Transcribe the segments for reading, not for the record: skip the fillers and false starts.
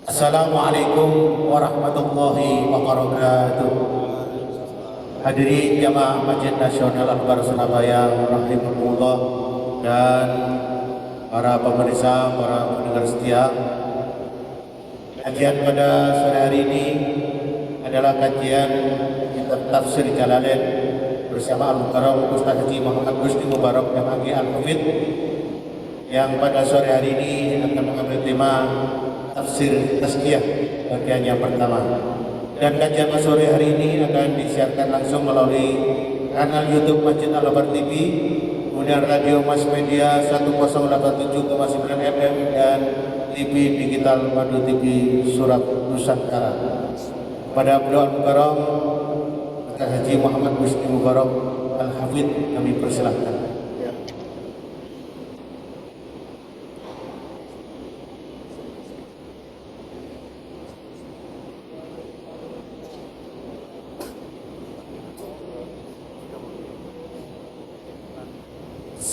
Assalamualaikum warahmatullahi wabarakatuh. Hadirin jamaah Masjid Nasional Al-Akbar Surabaya rahimakumullah, dan para pemirsa, para pendengar setia. Kajian pada sore hari ini adalah kajian kitab Tafsir Jalalain bersama Al-Mukarram Ustaz Haji Muhammad Rusdi Mubarak MAG Al-Hafidh, yang pada sore hari ini akan mengambil tema Tafsir Tazkiyah bagian yang pertama. Dan kajian sore hari ini akan disiarkan langsung melalui kanal YouTube Masjid Al-Akbar TV, kemudian radio Mas Media 1087,9 FM, dan TV digital Madu TV Surat Nusantara. Pada beliau Al-Mukarram Ustaz Haji Muhammad Rusdi Mubarak Al-Hafidh kami persilahkan.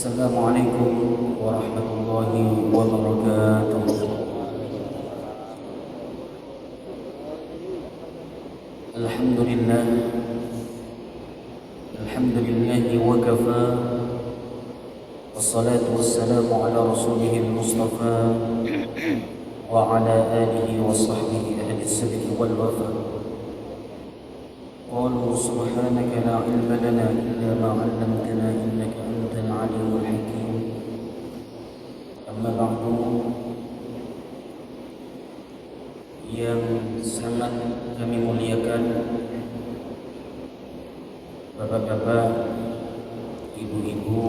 Assalamualaikum warahmatullahi wabarakatuh. Alhamdulillah wa kafa, wassalatu wassalamu ala rasulihil mustafa wa ala alihi wa sahbihi ahli sidqi wal wafa. Qalu subhanaka la ilma lana illa ma 'allamtana innaka antal alimul hakim. Amma ba'du, yang sangat kami muliakan bapak-bapak, ibu-ibu,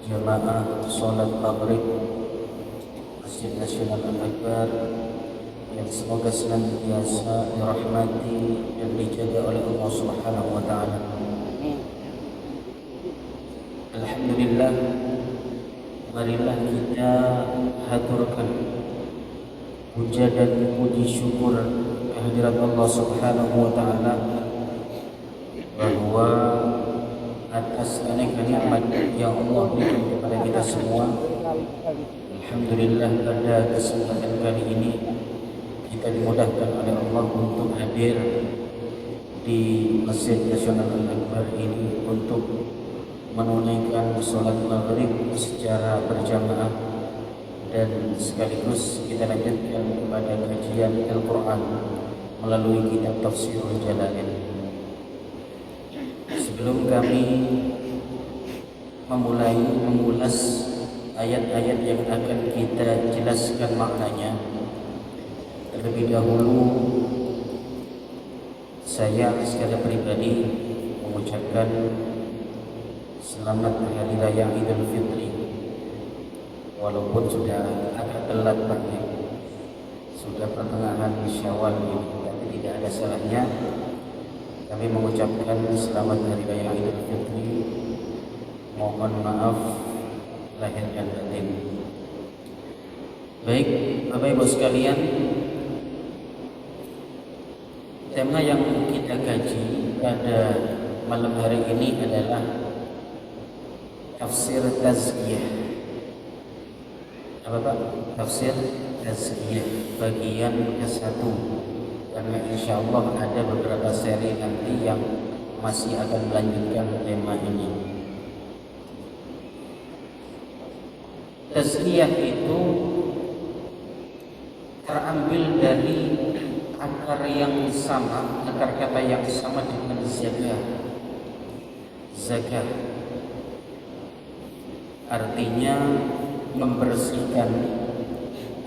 jamaah sholat maghrib Masjid Nasional Al-Akbar, yang semoga senantiasa dirahmati dan dijaga oleh Allah Subhanahu wa taala. Alhamdulillah, marilah kita haturkan puja dan puji syukur kehadirat Allah Subhanahu wa taala bahwa atas aneka nikmat yang Allah berikan kepada kita semua, alhamdulillah pada kesempatan kali ini kita dimudahkan oleh Allah untuk hadir di Masjid Nasional Al-Akbar ini untuk menunaikan sholat maghrib secara berjamaah, dan sekaligus kita lanjutkan kepada kajian Al-Quran melalui kitab Tafsirul Jalalain. Sebelum kami mengulas ayat-ayat yang akan kita jelaskan maknanya, terlebih dahulu saya secara pribadi mengucapkan selamat Hari Raya Idul Fitri. Walaupun sudah agak telat banget, sudah pertengahan Syawal ini, tapi tidak ada salahnya kami mengucapkan selamat Hari Raya Idul Fitri. Mohon maaf lahir dan batin. Baik, Bapak Ibu sekalian, tema yang kita kaji pada malam hari ini adalah Tafsir Tazkiyah. Apa Pak? Tafsir Tazkiyah bagian ke-1. Karena insya Allah ada beberapa seri nanti yang masih akan melanjutkan tema ini. Tazkiyah itu terambil dari akar yang sama, akar kata yang sama dengan zakah. Zakah artinya membersihkan,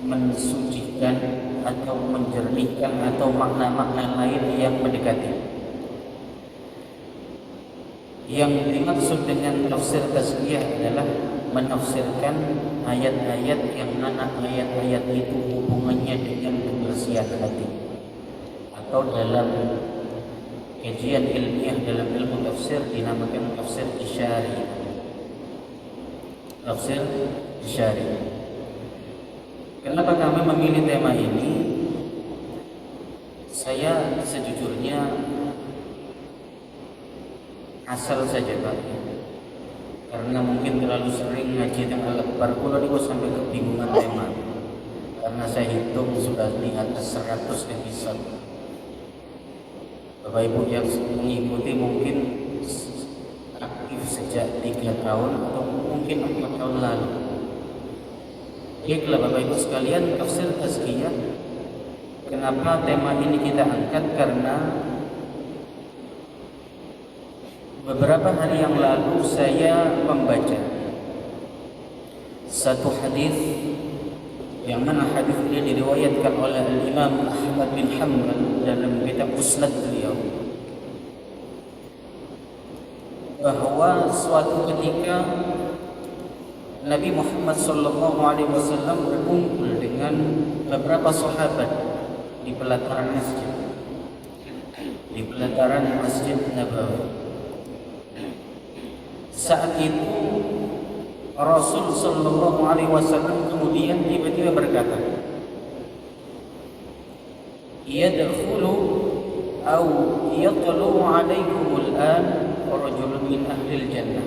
mensucikan, atau menjernihkan, atau makna-makna lain yang mendekati. Yang dimaksud dengan tafsir tazkiyah adalah menafsirkan ayat-ayat yang mana ayat-ayat itu hubungannya dengan kebersihan hati, atau dalam kajian ilmiah dalam ilmu tafsir dinamakan tafsir isyari. Tafsir isyari. Kenapa kami memilih tema ini? Saya sejujurnya asal saja Pak, karena mungkin terlalu sering ngaji tentang Al-Akbar, kalau sampai kebingungan tema. karena saya hitung sudah di atas 100 episode. Bapak Ibu yang mengikuti mungkin aktif sejak 3 tahun atau mungkin 4 tahun lalu. Baiklah Bapak Ibu sekalian, tafsir tazkiyah. Kenapa tema ini kita angkat? Karena beberapa hari yang lalu saya membaca satu hadis yang mana hadis ini diriwayatkan oleh Imam Ahmad bin Hanbal dalam kitab Musnad beliau, bahwa suatu ketika Nabi Muhammad SAW berkumpul dengan beberapa sahabat di pelataran masjid Nabawi. Saat itu Rasul SAW kemudian tiba-tiba berkata, "Yadkhulu aw yatlu 'alaikumul an rajulun min ahlil jannah."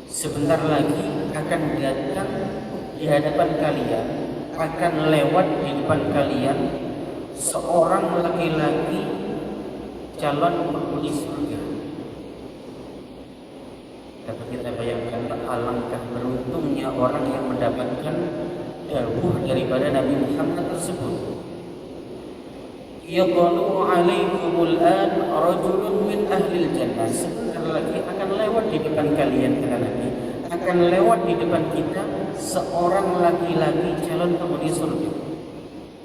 Sebentar lagi akan datang di hadapan kalian, akan lewat di depan kalian seorang laki-laki calon penghuni surga. Dapat kita bayangkan alangkah beruntungnya orang yang mendapatkan dawuh daripada Nabi Muhammad tersebut. Yaqulu 'alaikumul an rajulun min ahlil jannah. Sebentar lagi akan lewat di depan kalian, kata Nabi, akan lewat di depan kita seorang laki-laki calon penghuni surga.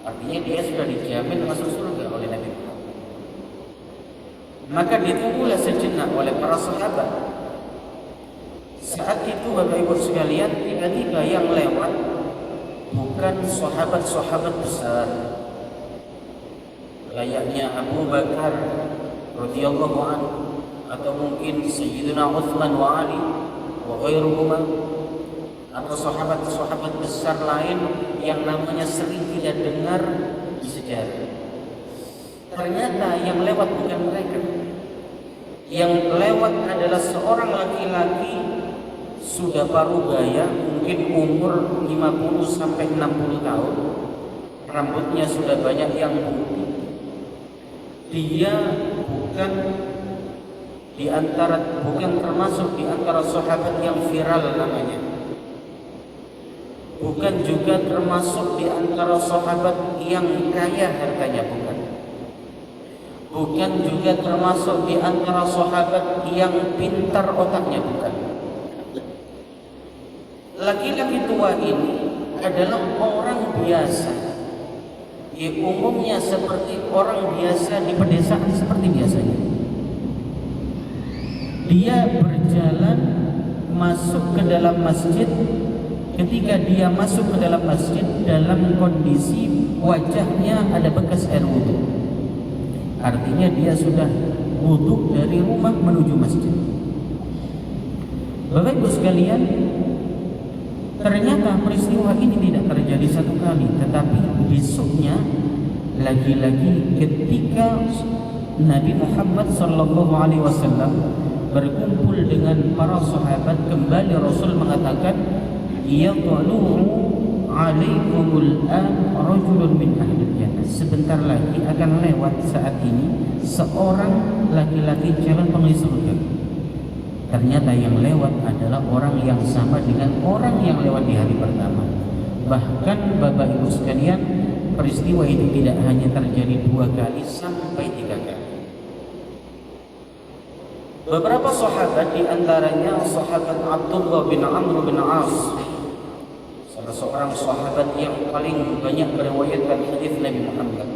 Artinya dia sudah dijamin masuk surga oleh Nabi Muhammad. Maka ditunggulah sejenak oleh para sahabat. Saat itu Bapak Ibu sekalian, tiba-tiba yang lewat bukan sahabat-sahabat besar layaknya Abu Bakar radhiyallahu anhu atau mungkin Sayyidina Utsman wa Ali wa ghairuhuma, atau sahabat-sahabat besar lain yang namanya sering kita dengar di sejarah. Ternyata yang lewat bukan mereka. Yang lewat adalah seorang laki-laki sudah parubaya, mungkin umur 50 sampai 60 tahun. Rambutnya sudah banyak yang putih. Dia bukan termasuk di antara sahabat yang viral namanya. Bukan juga termasuk di antara sahabat yang kaya hartanya, bukan. Bukan juga termasuk di antara sahabat yang pintar otaknya, bukan. Laki-laki tua ini adalah orang biasa. Ya, umumnya seperti orang biasa di pedesaan seperti biasanya. Dia berjalan masuk ke dalam masjid. Ketika dia masuk ke dalam masjid, dalam kondisi wajahnya ada bekas air wudhu. Artinya dia sudah wudhu dari rumah menuju masjid. Bapak Ibu sekalian, ternyata peristiwa ini tidak terjadi satu kali, tetapi besoknya lagi-lagi ketika Nabi Muhammad SAW berkumpul dengan para sahabat, kembali Rasul mengatakan, "Yaqulu 'alaikumul an rajulun min ahlil jannah." Sebentar lagi akan lewat saat ini seorang laki-laki calon penghuni surga. Ternyata yang lewat adalah orang yang sama dengan orang yang lewat di hari pertama. Bahkan Bapak Ibu sekalian, peristiwa itu tidak hanya terjadi 2 kali sampai 3 kali. Beberapa sahabat, di antaranya sahabat Abdullah bin Amr bin As, salah seorang sahabat yang paling banyak meriwayatkan hadis Nabi Muhammad.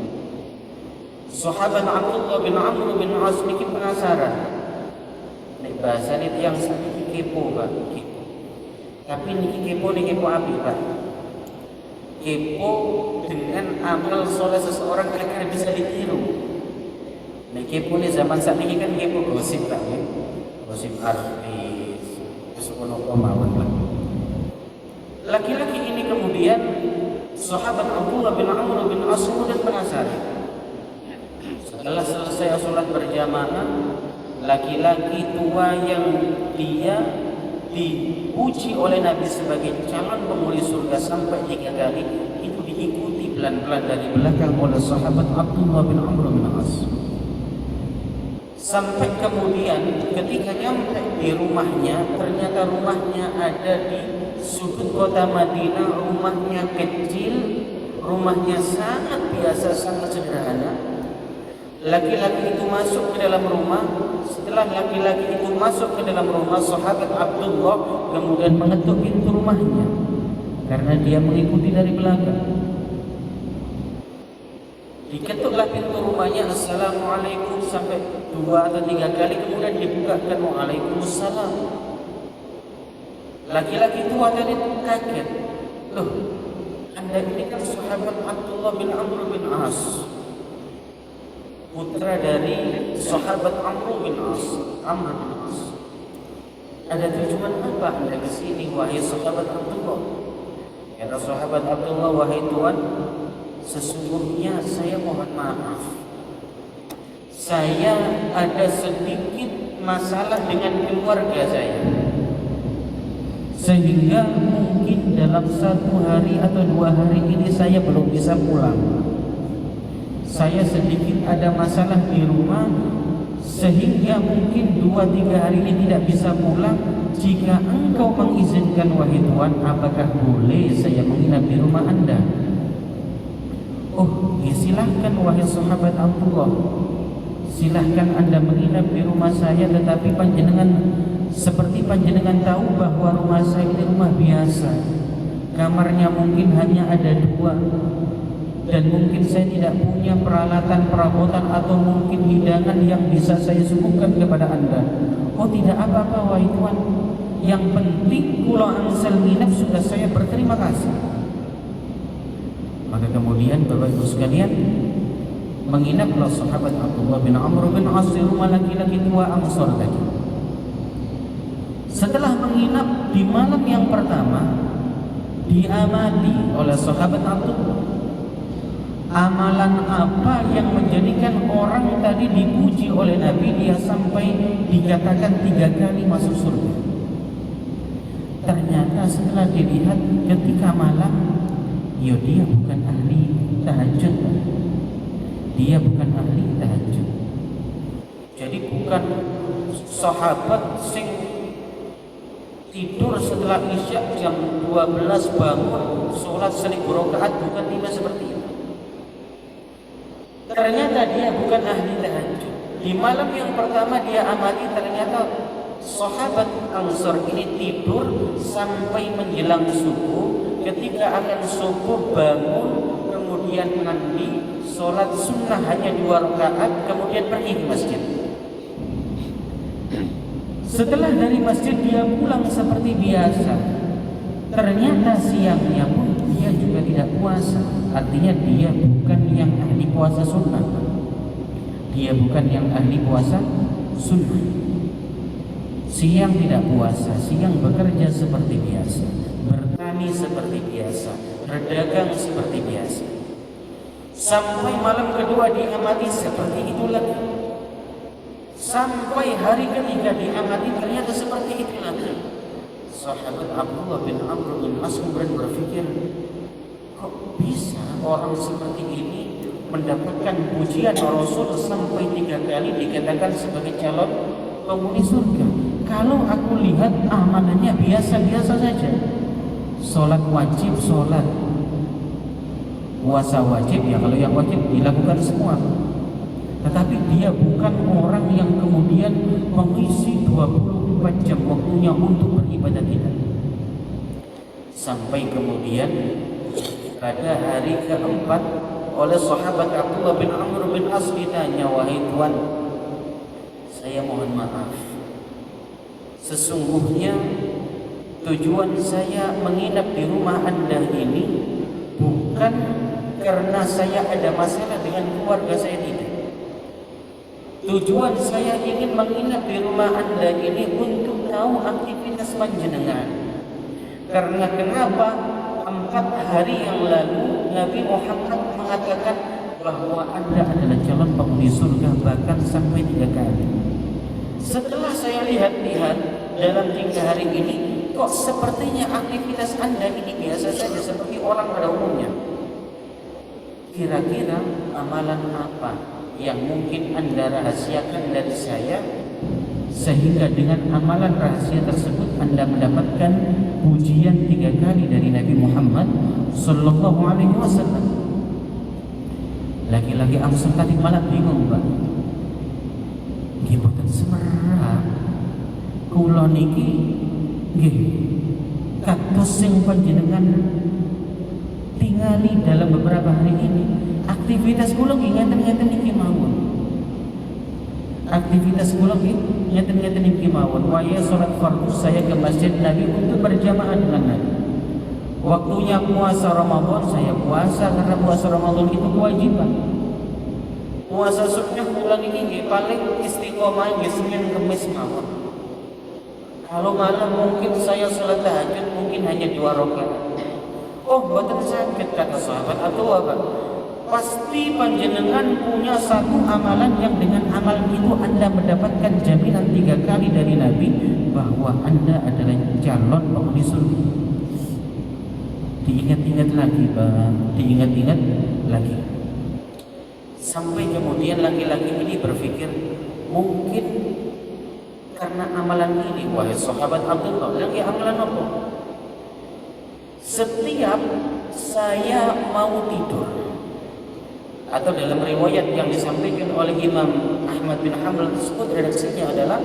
Sahabat Abdullah bin Amr bin As ini penasaran. Bahasa ini yang sakit kepo, Pak. Kepo. Tapi ini kepo api, Pak. Kepo dengan amal soleh seseorang kira-kira bisa ditiru. Nah, kepo ini zaman saat ini kan kepo gosip, Pak. Ya? Gosip artis, kesepono mawon, Pak. Laki-laki ini kemudian sahabat Abdullah bin Amr bin As kemudian penasaran. Setelah selesai sholat berjamaah, laki-laki tua yang dia dipuji oleh Nabi sebagai calon penghuni surga sampai 3 kali, itu diikuti pelan-pelan dari belakang oleh sahabat Abdullah bin Amr bin As. Sampai kemudian ketika nyampe di rumahnya, ternyata rumahnya ada di sudut kota Madinah. Rumahnya kecil, rumahnya sangat biasa, sangat sederhana. Laki-laki itu masuk ke dalam rumah. Setelah laki-laki itu masuk ke dalam rumah, sahabat Abdullah kemudian mengetuk pintu rumahnya karena dia mengikuti dari belakang. Diketuklah pintu rumahnya, assalamualaikum, sampai 2 atau 3 kali, kemudian dibukakan, waalaikumsalam. Laki-laki tua tadi kaget, loh, Anda ini kan sahabat Abdullah bin Amr bin As, putra dari sahabat Amr bin As. Ada tujuan apa Anda ke sini, wahai sahabat Abdullah? Kata sahabat Abdullah, wahai Tuan, sesungguhnya saya mohon maaf, saya ada sedikit masalah dengan keluarga saya, sehingga mungkin dalam 1 hari atau 2 hari ini saya belum bisa pulang. Saya sedikit ada masalah di rumah, sehingga mungkin 2-3 hari ini tidak bisa pulang. Jika engkau mengizinkan, wahai Tuan, apakah boleh saya menginap di rumah Anda? Oh, ya silahkan wahai sahabat Abdullah, silahkan Anda menginap di rumah saya, tetapi seperti panjenengan tahu bahwa rumah saya ini rumah biasa, kamarnya mungkin hanya ada 2, dan mungkin saya tidak punya peralatan perabotan atau mungkin hidangan yang bisa saya suguhkan kepada Anda. Oh, tidak apa-apa wahai Tuan, yang penting kula angsal nginap sudah saya berterima kasih. Maka kemudian Bapak Ibu sekalian, menginaplah sahabat Abdullah bin Amr bin As di rumah laki-laki tua Ansor tadi. Setelah menginap di malam yang pertama, diamati oleh sahabat Abdullah, amalan apa yang menjadikan orang tadi dipuji oleh Nabi, dia sampai dikatakan 3 kali masuk surga. Ternyata setelah dilihat ketika malam, ya dia bukan ahli tahajud. Dia bukan ahli tahajud. Jadi bukan sahabat sing tidur setelah Isya jam 12 bangun sholat 1000 rakaat, bukan tidak seperti itu. Ternyata dia bukan ahli tahajud. Di malam yang pertama dia amati, ternyata sahabat Ansor ini tidur sampai menjelang subuh. Ketika akan subuh bangun, kemudian mandi, sholat sunnah hanya 2 rakaat, kemudian pergi ke masjid. Setelah dari masjid dia pulang seperti biasa. Ternyata siangnya pun dia juga tidak puasa. Artinya dia bukan yang ahli puasa sunnah. Dia bukan yang ahli puasa sunnah. Siang tidak puasa, siang bekerja seperti biasa, bertani seperti biasa, berdagang seperti biasa. Sampai malam kedua diamati seperti itu lagi. Sampai hari ketiga diamati ternyata seperti itu lagi. Sahabat Abdullah bin Amr bin As kemudian berpikir, kok bisa orang seperti ini mendapatkan pujian Rasul sampai 3 kali dikatakan sebagai calon penghuni surga? Kalau aku lihat amalannya biasa-biasa saja, sholat wajib, sholat puasa wajib, ya kalau yang wajib dilakukan semua. Tetapi dia bukan orang yang kemudian mengisi 24 jam waktunya untuk beribadah, tidak. Sampai kemudian pada hari keempat oleh sahabat Abdullah bin Amr bin As ditanya, wahai Tuan, saya mohon maaf, sesungguhnya tujuan saya menginap di rumah Anda ini bukan karena saya ada masalah dengan keluarga saya, tidak. Tujuan saya ingin menginap di rumah Anda ini untuk tahu aktivitas panjenengan. Karena kenapa 4 hari yang lalu Nabi Muhammad mengatakan bahwa Anda adalah calon penghuni surga, bahkan sampai 3 kali. Setelah saya lihat-lihat dalam 3 hari ini kok sepertinya aktivitas Anda ini biasa saja seperti orang pada umumnya. Kira-kira amalan apa yang mungkin Anda rahasiakan dari saya, sehingga dengan amalan rahasia tersebut Anda mendapatkan pujian 3 kali dari Nabi Muhammad Sallallahu Alaihi Wasallam. Lagi-lagi angsun tadi malah bingung, Pak. Boten semerap kula niki nggih kados sing panjenengan tingali dalam beberapa hari ini. Aktivitas kula nggih ngeten-ngeten niki mawon. Aktivitas kula nggih ngeten-ngeten niki mawon. Waya salat fardu saya ke masjid Nabi untuk berjamaah dengan Nabi. Waktunya puasa Ramadan saya puasa karena puasa Ramadan itu kewajiban. Puasa sunnah kula niki paling istiqomah nggih Senin Kamis mawon. Kalau malam mungkin saya salat tahajud mungkin hanya 2 rakaat. Oh, mboten sakit kata sahabat atau apa? Pasti panjenengan punya satu amalan yang dengan amal itu Anda mendapatkan jaminan 3 kali dari Nabi bahwa Anda adalah calon penghuni surga. Diingat-ingat lagi, Pak. Diingat-ingat lagi. Sampai kemudian laki-laki ini berpikir, mungkin karena amalan ini, wahai sahabat Abdullah, lagi amalan apa? Setiap saya mau tidur, atau dalam riwayat yang disampaikan oleh Imam Ahmad bin Hanbal tersebut redaksinya adalah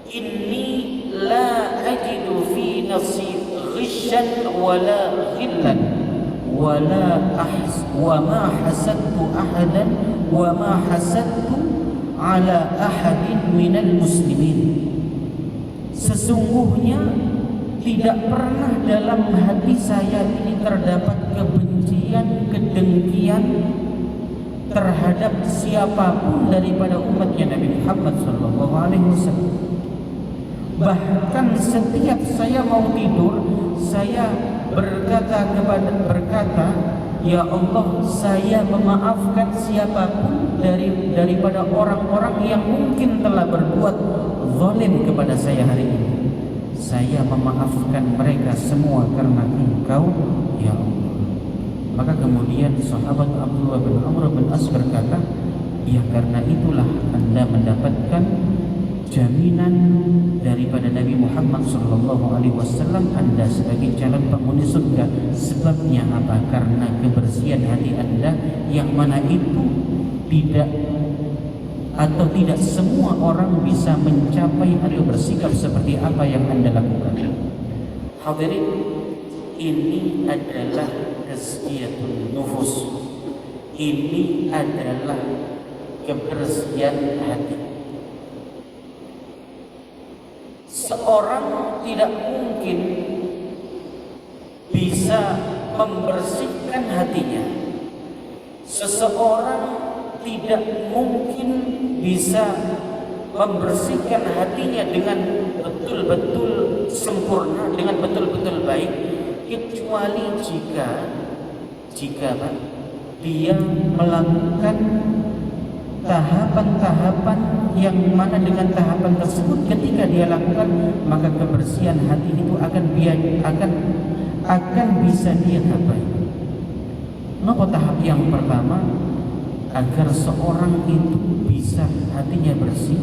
inni la ajidu fi nafsi ghishan wala ghillan wa ma hasadtu ahadan wa ma hasadtu ala ahadin minal muslimin. Sesungguhnya tidak pernah dalam hati saya ini terdapat kebencian, kedengkian terhadap siapapun daripada umatnya Nabi Muhammad SAW. Bahkan setiap saya mau tidur, saya berkata, ya Allah, saya memaafkan siapapun daripada orang-orang yang mungkin telah berbuat zalim kepada saya hari ini. Saya memaafkan mereka semua karena Engkau, ya Allah. Maka kemudian sahabat Abdullah bin Amr bin As berkata, ya karena itulah Anda mendapatkan jaminan daripada Nabi Muhammad SAW, Anda sebagai calon penghuni surga. Sebabnya apa? Karena kebersihan hati Anda, yang mana itu tidak semua orang bisa mencapai atau bersikap seperti apa yang Anda lakukan. Hadirin, ini adalah tazkiyatun nufus. Ini adalah kebersihan hati. Seorang tidak mungkin bisa membersihkan hatinya. Seseorang tidak mungkin bisa membersihkan hatinya dengan betul-betul sempurna, dengan betul-betul baik, kecuali jika Pak, dia melakukan tahapan-tahapan yang mana dengan tahapan tersebut ketika dia lakukan, maka kebersihan hati itu akan bisa dia capai. Napa tahap yang pertama? Agar seorang itu bisa hatinya bersih.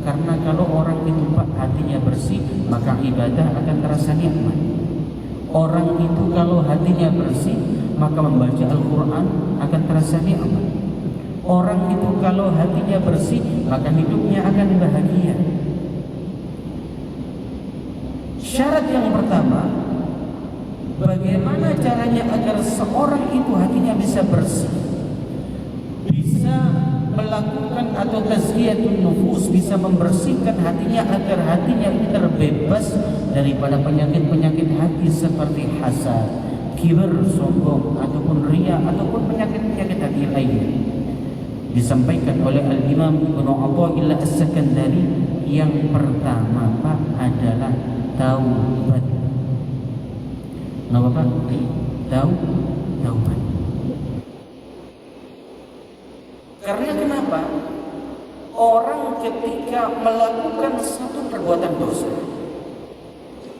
Karena kalau orang itu Pak hatinya bersih, maka ibadah akan terasa nikmat. Orang itu kalau hatinya bersih, maka membaca Al-Quran akan terasa nikmat. Orang itu kalau hatinya bersih, maka hidupnya akan bahagia. Syarat yang pertama, bagaimana caranya agar seorang itu hatinya bisa bersih, bisa melakukan atau tazkiyatun nufus, bisa membersihkan hatinya agar hatinya ini terbebas daripada penyakit-penyakit hati seperti hasad, kibir, sombong, ataupun riya, ataupun penyakit-penyakit hati lainnya. Disampaikan oleh Al-Imam Ibnu Athaillah As-Sakandari, yang pertama Pak adalah taubat. Kenapa Pak? Taubat. Karena kenapa? orang ketika melakukan satu perbuatan dosa.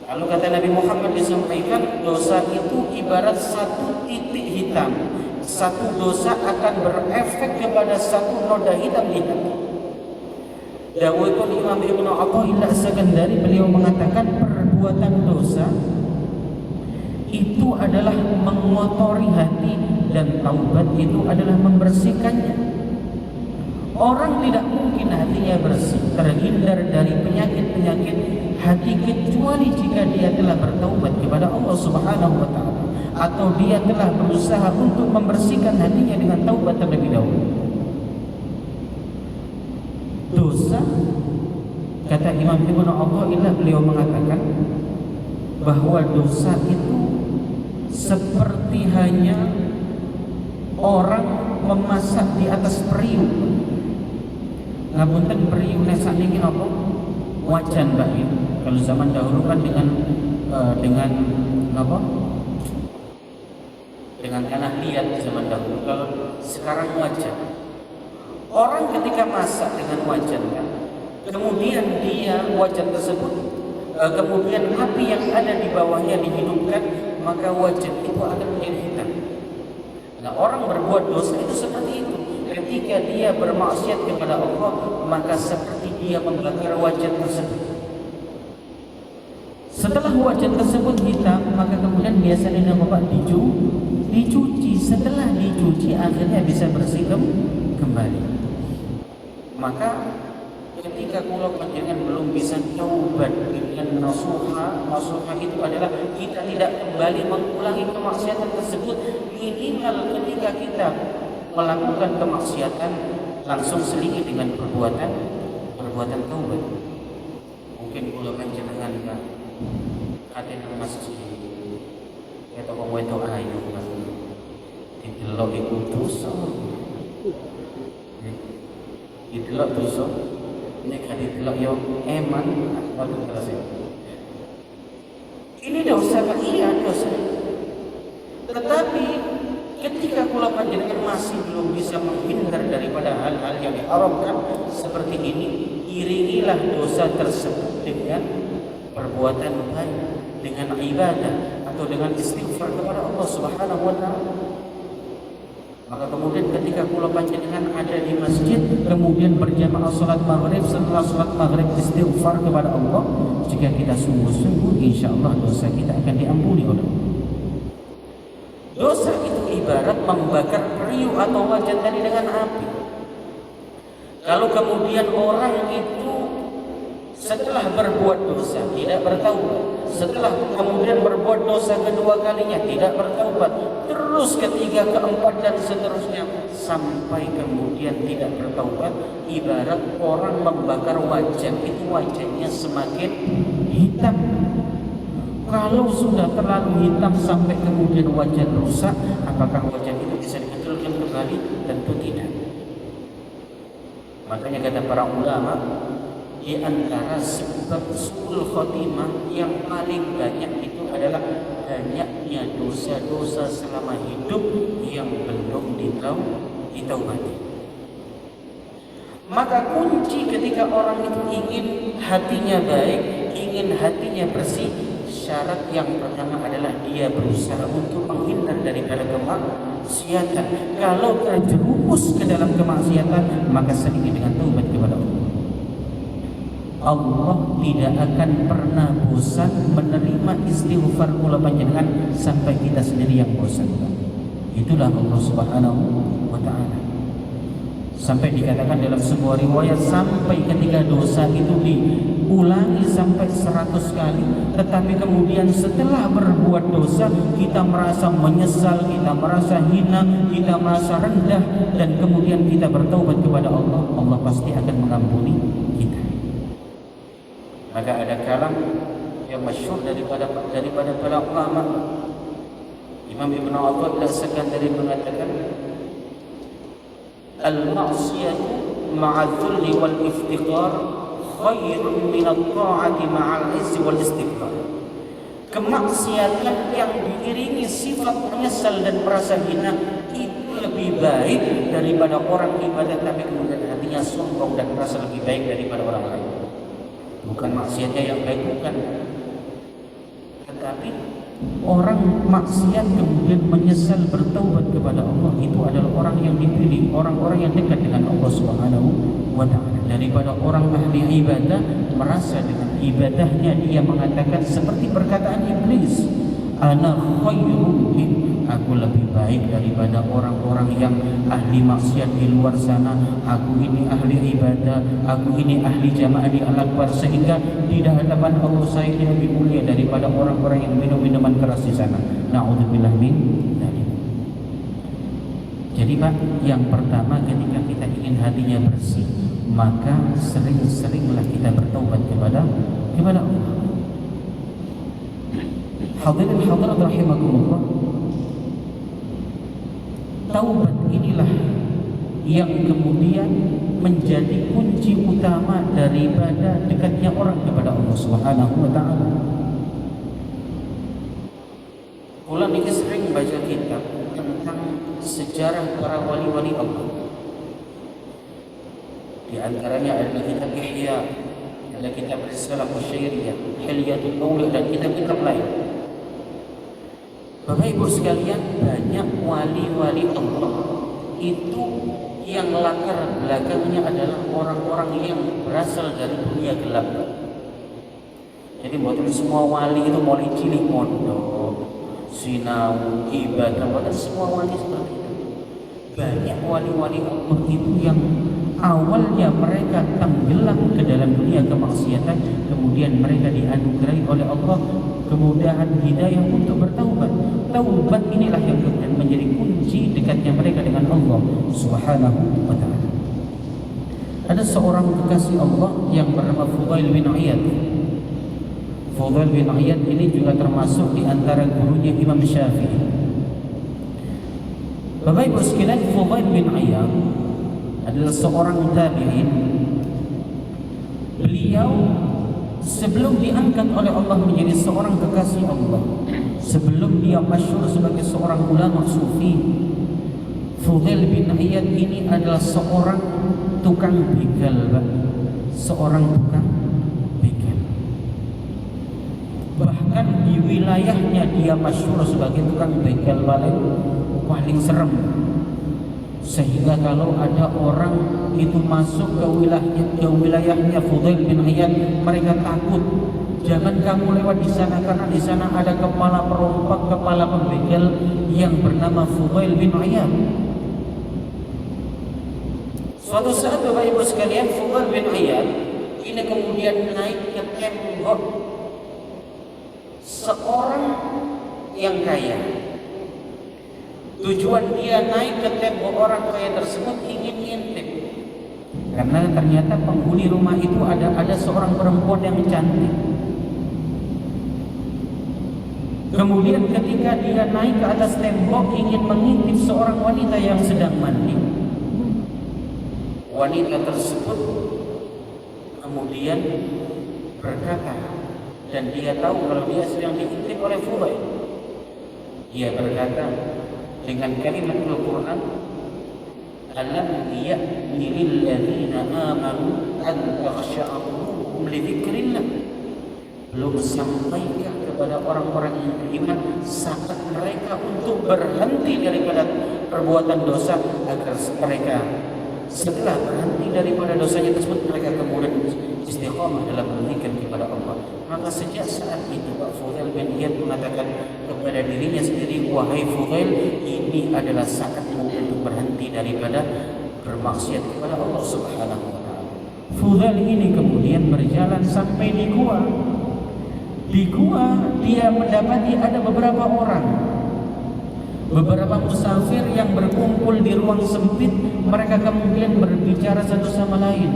Kalau kata Nabi Muhammad disampaikan, dosa itu ibarat satu titik hitam. Satu dosa akan berefek kepada satu noda hitam di hati. Dawuhipun Imam Ibnu Athaillah As-Sakandari, beliau mengatakan perbuatan dosa itu adalah mengotori hati dan taubat itu adalah membersihkannya. Orang tidak mungkin hatinya bersih, terhindar dari penyakit-penyakit hati kecuali jika dia telah bertaubat kepada Allah Subhanahu wa taala atau dia telah berusaha untuk membersihkan hatinya dengan taubat terlebih dahulu. Dosa, kata Imam Ibnu Athaillah, beliau mengatakan bahwa dosa itu seperti hanya orang memasak di atas periuk. Ngapunten periuk nesak niki apa? Wajan, Mbak. Kalau zaman dahulu kan dengan apa? Dengan tanah liat zaman dahulu. Kalau sekarang wajan. Orang ketika masak dengan wajan kan, kemudian dia wajan tersebut, kemudian api yang ada di bawahnya dihidupkan, maka wajan itu akan menjadi hitam. Nah, orang berbuat dosa itu seperti itu. Ketika dia bermaksiat kepada Allah, maka seperti dia membakar wajan tersebut. Setelah wajan tersebut hitam, maka kemudian biasanya Bapak dicuci. Setelah dicuci, akhirnya bisa bersih kembali. Maka ketika kula panjenengan belum bisa taubat dengan nasuha itu adalah kita tidak kembali mengulangi kemaksiatan tersebut. Minimal ketika kita melakukan kemaksiatan langsung selingi dengan perbuatan taubat. Mungkin kula panjenengan ada masjid atau wedo ayu didelok iku dosa. Didelok dosa. Nek didelok yo eman waktu kelas. Ini dosa kan? Iya dosa. Tetapi ketika kula panjenengan masih belum bisa menghindar daripada hal-hal yang diharamkan seperti ini, iringilah dosa tersebut dengan perbuatan baik, dengan ibadah atau dengan istighfar kepada Allah Subhanahu wa taala. Maka kemudian ketika kula panjenengan ada di masjid, kemudian berjamaah salat maghrib, setelah salat maghrib istighfar kepada Allah, jika kita sungguh-sungguh, insyaallah dosa kita akan diampuni oleh Allah. Dosa itu ibarat membakar periuk atau wajan tadi dengan api. Kalau kemudian orang itu setelah berbuat dosa tidak bertaubat, setelah kemudian berbuat dosa kedua kalinya tidak bertaubat, terus ketiga, keempat dan seterusnya sampai kemudian tidak bertaubat, ibarat orang membakar wajan, itu wajannya semakin hitam. Kalau sudah terlalu hitam sampai kemudian wajan rusak, apakah wajan itu bisa dibetulkan kembali? Tentu tidak. Makanya kata para ulama, di antara sebab su'ul khotimah yang paling banyak itu adalah banyaknya dosa-dosa selama hidup yang belum ditaubati. Maka kunci ketika orang itu ingin hatinya baik, ingin hatinya bersih, syarat yang pertama adalah dia berusaha untuk menghindar daripada kemaksiatan. Kalau terjerumus ke dalam kemaksiatan, maka selingi dengan taubat kepada Allah. Allah tidak akan pernah bosan menerima istighfar kula panjenengan sampai kita sendiri yang bosan. Itulah Allah Subhanahu wa taala. Sampai dikatakan dalam sebuah riwayat, sampai ketika dosa itu diulangi sampai 100 kali, tetapi kemudian setelah berbuat dosa kita merasa menyesal, kita merasa hina, kita merasa rendah, dan kemudian kita bertaubat kepada Allah, Allah pasti akan mengampuni kita. Maka ada kalam yang masyhur daripada para ulama. Imam Ibnu Athaillah As-Sakandari mengatakan, al-ma'siyatu ma'adh-dhulli wal iftiqar khairun min at-ta'ati ma'al 'izzi wal istiqrar. Kemaksiatan yang diiringi sifat menyesal dan merasa hina itu lebih baik daripada orang ibadah tapi kemudian hatinya sombong dan merasa lebih baik daripada orang lain. Bukan maksiatnya yang baik, bukan, tetapi orang maksiat kemudian menyesal bertaubat kepada Allah, itu adalah orang yang dipilih, orang-orang yang dekat dengan Allah Subhanahu wa ta'ala. Daripada orang ahli ibadah merasa dengan ibadahnya dia mengatakan seperti perkataan iblis, ana khairum min, aku lebih baik daripada orang-orang yang ahli maksiat di luar sana. Aku ini ahli ibadah, aku ini ahli jamaah di Al-Akbar, sehingga di hadapan Allah saya lebih mulia daripada orang-orang yang minum minuman keras di sana. Na'udzubillah min dzalik. Jadi Pak, yang pertama ketika kita ingin hatinya bersih, maka sering-seringlah kita bertaubat kepada Allah. Hadirin hadirat rahimakumullah, taubat inilah yang kemudian menjadi kunci utama daripada dekatnya orang kepada Allah Subhanahu wa ta'ala. Kula niki sering baca kitab tentang sejarah para wali-wali Allah. Di antaranya ada kitab Ihya, ada kitab Risalah Musyairiyah, Hilyatul Auliya, dan kitab-kitab lain. Bapak Ibu sekalian, banyak wali-wali Allah itu yang latar belakangnya adalah orang-orang yang berasal dari dunia gelap. Jadi bukan semua wali itu mulai cilik mondok, sinau, ibadah, bukan semua wali seperti itu. Banyak wali-wali Allah itu yang awalnya mereka tenggelam ke dalam dunia kemaksiatan, kemudian mereka dianugerahi oleh Allah kemudahan hidayah untuk bertaubat. Taubat inilah yang kemudian menjadi kunci dekatnya mereka dengan Allah Subhanahu wa ta'ala. Ada seorang kekasih Allah yang bernama Fudail bin Iyad. Fudail bin Iyad ini juga termasuk di antara gurunya Imam Syafi'i. Bapak Ibu sekalian, Fudail bin Iyad adalah seorang tabi'in. Beliau sebelum diangkat oleh Allah menjadi seorang kekasih Allah, sebelum dia masyhur sebagai seorang ulama sufi, Fudail bin Iyad ini adalah seorang tukang begal, seorang tukang begal. Bahkan di wilayahnya dia masyhur sebagai tukang begal paling serem, sehingga kalau ada orang itu masuk ke wilayahnya Fudail bin Iyad, mereka takut. Jangan kamu lewat di sana karena di sana ada kepala perompak, kepala pembegal yang bernama Fudail bin Iyad. Suatu saat Bapak Ibu sekalian, Fudail bin Iyad ini kemudian naik ke tembok seorang yang kaya. Tujuan dia naik ke tembok orang kaya tersebut ingin ngintip, karena ternyata penghuni rumah itu ada seorang perempuan yang cantik. Kemudian ketika dia naik ke atas tembok ingin mengintip seorang wanita yang sedang mandi, wanita tersebut kemudian berkata, dan dia tahu kalau dia sedang diintip oleh Fudail. Dia berkata dengan kalimat Al-Quran, alam ya'ni lilladzina amanu an takhsha'a qulubuhum li dzikrillah. Belum sampaikah kepada orang-orang yang beriman saat mereka untuk berhenti daripada perbuatan dosa, agar mereka setelah berhenti daripada dosanya tersebut mereka kemudian istiqamah dalam berzikir kepada Allah. Maka sejak saat itu Pak Fudail bin Iyad mengatakan kepada dirinya sendiri, wahai Fudail, ini adalah saatmu untuk berhenti daripada bermaksiat kepada Allah Subhanahu wa ta'ala. Fudail ini kemudian berjalan sampai di gua. Di gua dia mendapati ada beberapa orang, beberapa musafir yang berkumpul di ruang sempit. Mereka kemudian berbicara satu sama lain.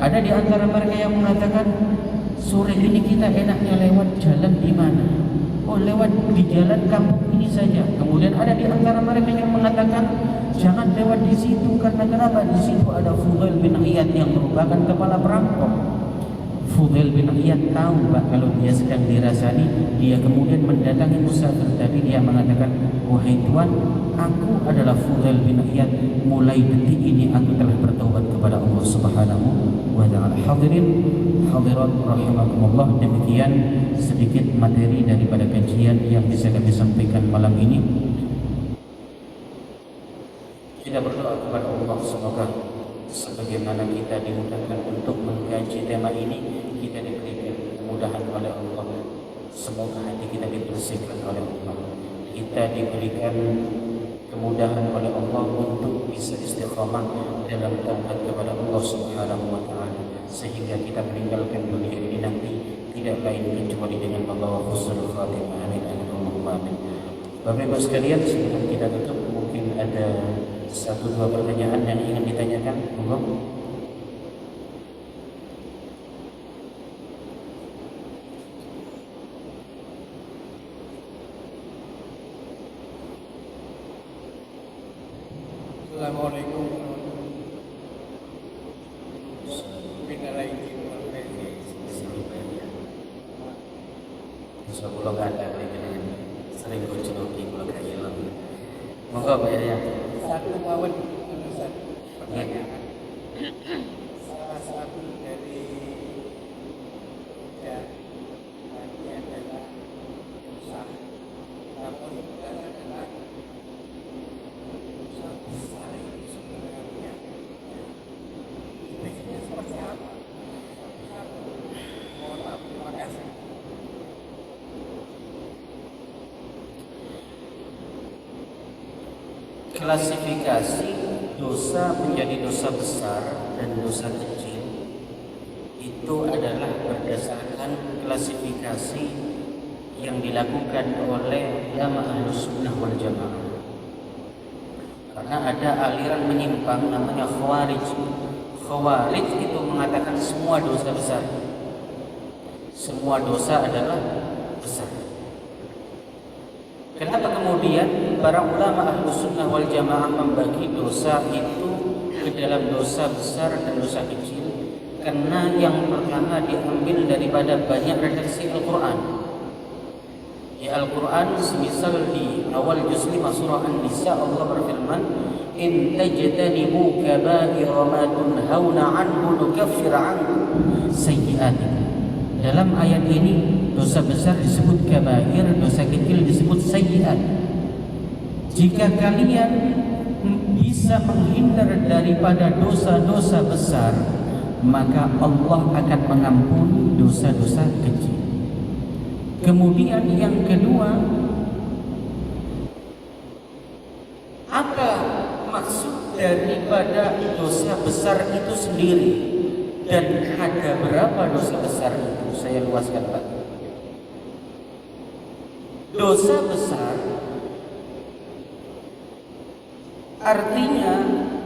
Ada di antara mereka yang mengatakan, sore ini kita enaknya lewat jalan di mana? Oh, lewat di jalan kampung ini saja. Kemudian ada di antara mereka yang mengatakan, jangan lewat di situ, karena kenapa? Di situ ada Fudail bin Iyad yang merupakan kepala perampok. Fudail bin Iyad tahu Pak kalau dia sedang dirasani. Dia kemudian mendatangi musafir tadi. Dia mengatakan, wahai Tuhan, aku adalah Fudail bin Iyad, mulai detik ini aku telah bertaubat kepada Allah Subhanahu wa taala. Hadirin hadirat rahimakumullah, demikian sedikit materi daripada kajian yang bisa kami sampaikan malam ini. Kita berdoa kepada Allah semoga sebagaimana kita dimudahkan untuk mengkaji tema ini, kita diberikan kemudahan oleh Allah. Semoga hati kita dibersihkan oleh Allah, kita diberikan kemudahan oleh Allah untuk bisa istiqamah dalam taat kepada Allah Subhanahu wa taala, sehingga kita meninggalkan dunia ini nanti tidak lain kecuali dengan membawa husnul khatimah. Amin Allahumma amin. Bapak Ibu sekalian, sebelum kita tutup, mungkin ada 1-2 pertanyaan yang ingin ditanyakan. Monggo. Assalamualaikum. Bisa pulang ada sering berceloki pulang kaya lagi. Monggo Pak ya. Satu mawon pertanyaan. Salah satu dari ya ini adalah usaha. Namun bukan adalah usaha besar ini sebenarnya. Ini seperti apa? Mohon maaf, terima kasih. Klasifikasi dosa menjadi dosa besar dan dosa kecil itu adalah berdasarkan klasifikasi yang dilakukan oleh ulama Ahlus Sunnah wal Jamaah. Karena ada aliran menyimpang namanya Khawarij. Khawarij itu mengatakan semua dosa besar. Semua dosa adalah besar. Kenapa kemudian para ulama Ahlus Sunnah wal Jamaah membagi dosa itu ke dalam dosa besar dan dosa kecil? Karena yang pertama diambil daripada banyak redaksi Al-Quran. Ya, Al-Quran semisal di awal juz 5 surah An-Nisa Allah berfirman, "In tajtanibu kaba'ira ma tunhauna 'anhu nukaffir 'ankum sayyi'atikum." Dalam ayat ini dosa besar disebut kabair, dosa kecil disebut sayyi'at. Jika kalian bisa menghindar daripada dosa-dosa besar, maka Allah akan mengampuni dosa-dosa kecil. Kemudian yang kedua, apa maksud daripada dosa besar itu sendiri dan ada berapa dosa besar itu? Saya luaskan Pak. Dosa besar artinya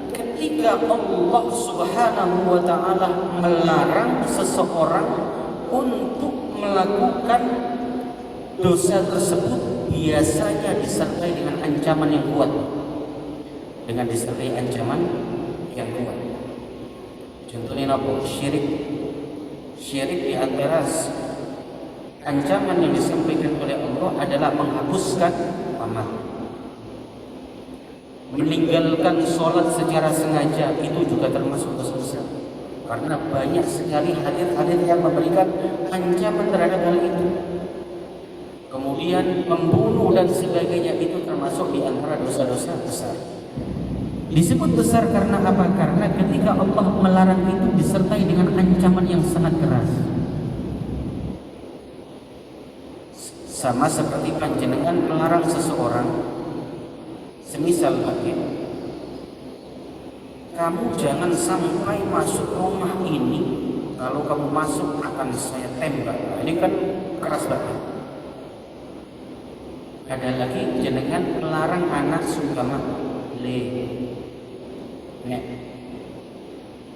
ketika Allah Subhanahu wa taala melarang seseorang untuk melakukan dosa tersebut, biasanya disertai dengan ancaman yang kuat. Dengan disertai ancaman yang kuat. Contohnya apa? Syirik. Syirik di antara ancaman yang disampaikan oleh Allah adalah menghapuskan amal. Meninggalkan sholat secara sengaja itu juga termasuk dosa besar. Karena banyak sekali hadis-hadis yang memberikan ancaman terhadap hal itu. Kemudian membunuh dan sebagainya itu termasuk di antara dosa-dosa besar. Disebut besar karena apa? Karena ketika Allah melarang itu disertai dengan ancaman yang sangat keras. Sama seperti panjenengan melarang seseorang, semisal hakim, kamu jangan sampai masuk rumah ini, kalau kamu masuk akan saya tembak. Nah, ini kan keras banget. Ada lagi jenengan melarang anak seumpama nek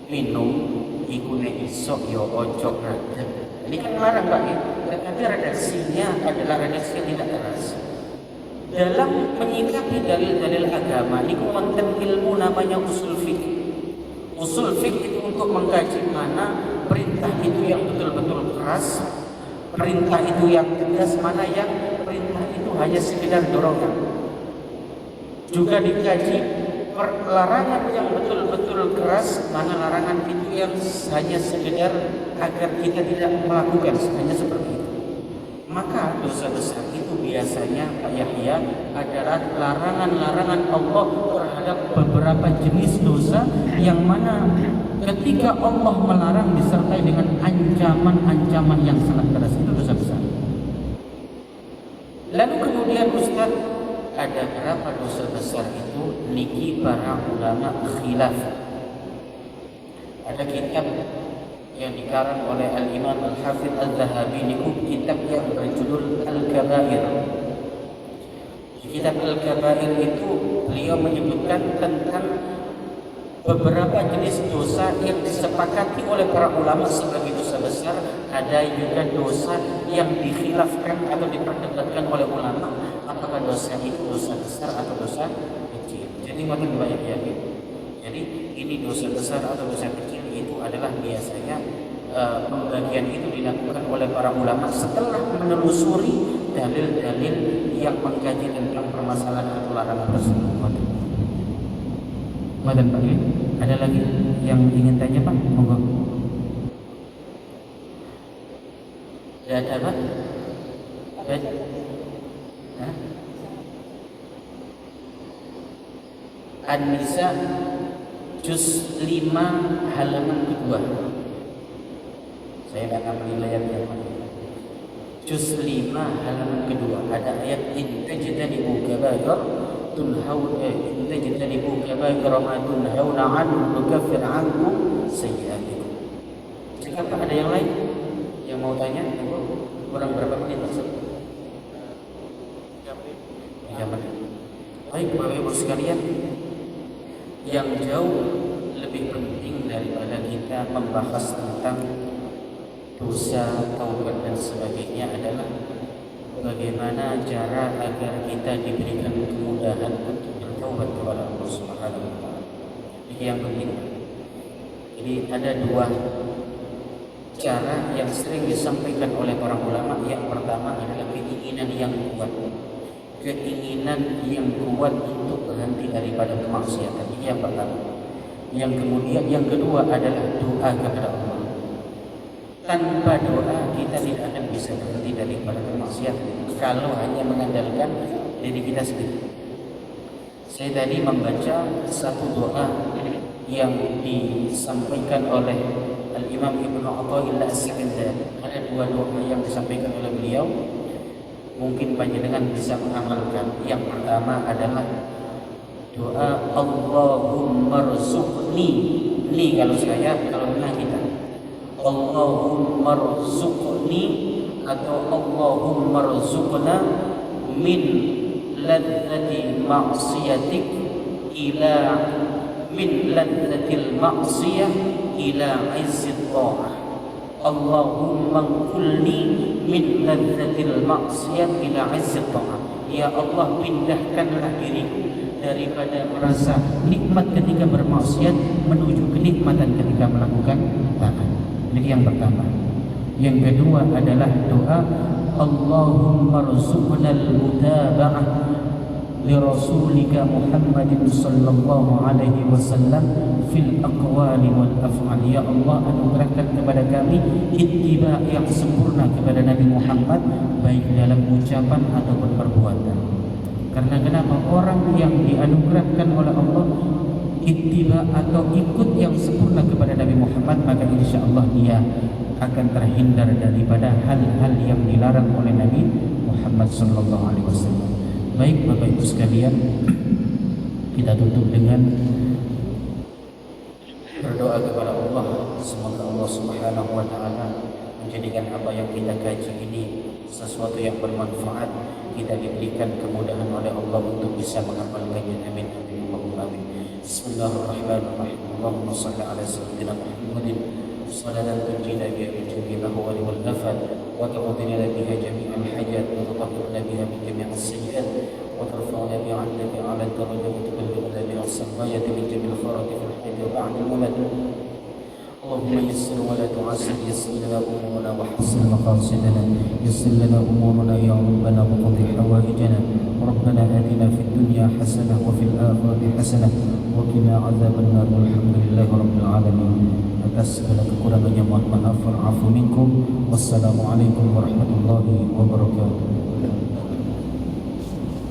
minum iku nek iso yo ojo ngajar. Ini kan melarang Pak ya. Tetapi redaksinya adalah redaksi yang tidak keras. Dalam menyikapi dalil-dalil agama ini konten ilmu namanya usul fikih. Usul fikih itu untuk mengkaji mana perintah itu yang betul-betul keras, perintah itu yang tegas, mana yang perintah itu hanya sekedar dorongan. juga dikaji larangan yang betul-betul keras, mana larangan itu yang hanya sekedar agar kita tidak melakukan, hanya seperti itu. Maka dosa besar itu biasanya Pak Yahya adalah larangan-larangan Allah terhadap beberapa jenis dosa yang mana ketika Allah melarang disertai dengan ancaman-ancaman yang sangat keras, itu dosa besar. Lalu kemudian Ustaz, ada berapa dosa besar itu? Niki para ulama khilaf. Ada kitab yang dikarang oleh Al-Imam Al-Hafidh Al-Zahabi, niku kitab yang berjudul Al-Kabair. Di kitab Al-Kabair itu beliau menyebutkan tentang beberapa jenis dosa yang disepakati oleh para ulama sebagai dosa besar. Ada juga dosa yang dikhilafkan atau diperdebatkan oleh ulama, apakah dosa itu dosa besar atau dosa kecil. Jadi makin banyak ya. Jadi ini dosa besar atau dosa kecil itu adalah biasanya pembagian itu dilakukan oleh para ulama setelah menelusuri dalil-dalil yang mengkaji tentang permasalahan atau larangan tersebut. Madan Pak, ada lagi yang ingin tanya Pak? Monggo. Ada Pak? An-Nisa juz 5 halaman kedua. Saya tidak akan menilai ayatnya. Juz 5 halaman kedua ada ayat in tajtanibu kabair tunhauna in tajtanibu kabair ma tunhauna anhu nukaffir ankum sayyi'atikum. Jika ada yang lain yang mau tanya, kurang berapa menit maksud? 3 menit. Baik Bapak Ibu sekalian, yang jauh lebih penting daripada kita membahas tentang dosa, taubat dan sebagainya adalah bagaimana cara agar kita diberikan kemudahan untuk bertaubat kepada Allah Subhanahu wa taala. Ini yang penting. Jadi ada 2 cara yang sering disampaikan oleh para ulama. Yang pertama adalah keinginan yang kuat. Keinginan yang kuat untuk berhenti daripada kemaksiatan. Ini yang pertama. Yang kemudian yang kedua adalah doa kepada Allah. Tanpa doa kita tidak akan bisa berhenti daripada kemaksiatan kalau hanya mengandalkan diri kita sendiri. Saya tadi membaca satu doa yang disampaikan oleh Al-Imam Ibnu Athaillah As-Sikandari. Ada 2 doa yang disampaikan oleh beliau. Mungkin panjenengan bisa mengamalkan. Yang pertama adalah doa Allahumma rzuqni. Ini kalau menang kita. Allahumma rzuqni atau Allahumma rzuqna min ladzati ma'siyatik ila min ladzatil ma'siyah ila izzit ta'ah. Allahumma kulni min ladzatil ma'siyah ila izzit ta'ah. Ya Allah, pindahkanlah diriku daripada merasa nikmat ketika bermaksiat menuju kenikmatan ketika melakukan taat. Ini yang pertama. Yang kedua adalah doa Allahumma rzuqnal mutaba'ah li rasulika Muhammadin sallallahu alaihi wasallam fil aqwali wal af'al. Ya Allah, anugerahkan kepada kami ittiba yang sempurna kepada Nabi Muhammad baik dalam ucapan ataupun perbuatan. Karena kenapa? Orang yang dianugerahkan oleh Allah ittiba atau ikut yang sempurna kepada Nabi Muhammad, maka insya Allah dia akan terhindar daripada hal-hal yang dilarang oleh Nabi Muhammad sallallahu alaihi wasallam. Baik Bapak Ibu sekalian, kita tutup dengan berdoa kepada Allah. Semoga Allah Subhanahu wa taala menjadikan apa yang kita kaji ini sesuatu yang bermanfaat. Kita diberikan kemudahan oleh Allah untuk bisa mengamalkannya. Amin amin Allahumma amin. Bismillahirrahmanirrahim. Allahumma shalli ala sayyidina Muhammadin salatan tunjina biha min jami'il ahwali wal afat wa tuqdina biha jami'al hajat wa tutahhirna biha min jami'is sayyi'at wa tarfa'una biha 'indaka 'ala ad-darajati wa tuballighuna biha as-samawati min jami'il khairati fil hayati wa ba'da al-mamat. اللهم يسر ولا تعسر، يسر لنا امورنا وحسن مقاصدنا، يسر لنا امورنا يا ربنا وقضي حوائجنا ربنا آتنا في الدنيا حسنة وفي الآخرة حسنة وقنا عذاب النار والحمد لله رب العالمين. Atas segala kekurangannya mohon maaf. Wa'afu minkum. Wassalamualaikum warahmatullahi wabarakatuh.